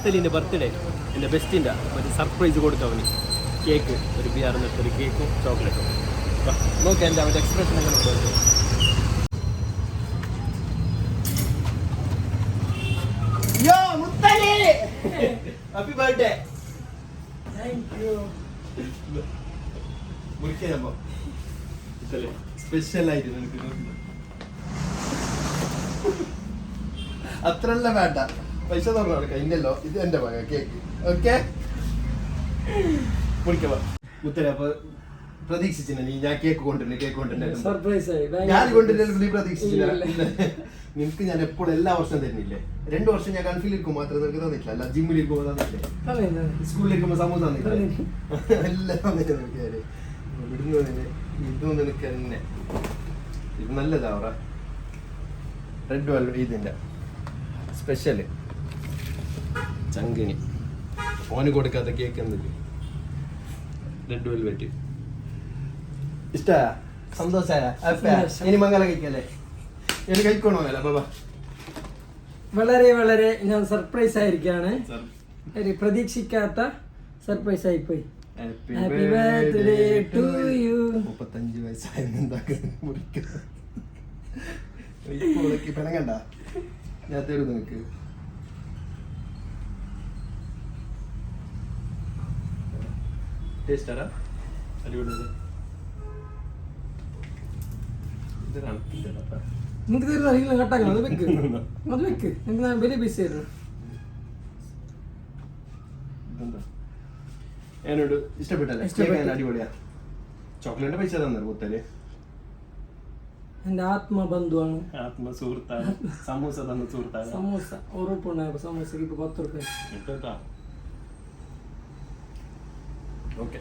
മുത്തലിൻ്റെ birthday എൻ്റെ ബെസ്റ്റിൻ്റെ ഒരു surprise കൊടുത്തു അവന്. കേക്ക്, ഒരു ബിയറിനൊരു കേക്കും ചോക്ലേറ്റും. നോക്കാം എൻ്റെ അവൻ്റെ എക്സ്പ്രഷൻ എങ്ങനെ ഉണ്ടോ. Happy birthday. സ്പെഷ്യൽ ആയിട്ട് നിനക്ക് അത്രല്ല വേണ്ട, പൈസ തുറന്നു കൊടുക്കാം. ഇല്ലല്ലോ, ഇത് എന്റെ മക കേക്ക്. ഓക്കെ മുറിക്കവാ മുത്തര. അപ്പൊ പ്രതീക്ഷിച്ചില്ല നീ ഞാൻ കേക്ക് കൊണ്ടുവരുന്നു ഞാൻ കൊണ്ടുവരുന്ന നീ പ്രതീക്ഷിച്ചില്ല. നിനക്ക് ഞാൻ എപ്പോഴും എല്ലാ വർഷവും തരുന്നില്ലേ. 2 വർഷം ഞാൻ ഗൾഫിലിരിക്കും മാത്രമേ നിനക്ക് തന്നിട്ടില്ല. അല്ല ജിമ്മിലിരിക്കുമ്പോൾ തന്നില്ലേ, സ്കൂളിലിരിക്കുമ്പോൾ സമൂഹം തന്നില്ലേ, എല്ലാം തന്നിട്ട് നിനക്ക് ഞാൻ വിടുന്നതിന്. ഇതും നിനക്ക് തന്നെ ഇത് നല്ലതാവറ. റെഡ് വെൽവെറ്റ് ഇതിന്റെ സ്പെഷ്യല് ചങ്കിനി ഓന് കൊടുക്കാത്ത കേക്ക് എന്തില്ല. റെഡ് വെൽവെറ്റ് ഇഷ്ടായ സന്തോഷായ ഇനി മംഗലം കഴിക്കല്ലേ. എനിക്ക് കഴിക്കണോ അല്ല ബാബാ. വളരെ വളരെ ഞാൻ സർപ്രൈസ് ആയിരിക്കാണ്. പ്രതീക്ഷിക്കാത്ത സർപ്രൈസ് ആയിപ്പോയി. Happy birthday to you. 35 വയസ്സായെന്താ പിണങ്ങണ്ട, ഞാൻ തരും നിനക്ക്. ടേസ്റ്റാ അടിപൊളി. നിങ്ങൾക്ക് തരുന്ന നിങ്ങൾ കട്ടാക്കണം. അത് വെക്ക്, അത് വെക്ക്. നിങ്ങൾക്ക് വലിയ പൈസ തരുന്നു. എന്നോട് ഇഷ്ടപ്പെട്ടല്ലേ? അടിപൊളിയാ. ചോക്ലേറ്റ് പൈസ തന്നത് മുത്തല് എന്റെ ആത്മബന്ധുവാണ്, ആത്മസുഹൃത്താണ്. സമൂസ തന്ന സുഹൃത്താണ്. സമൂസ ഉറപ്പുണ്ടായപ്പോ സമൂസക്ക് ഇപ്പൊ 10 രൂപ. ഓക്കെ.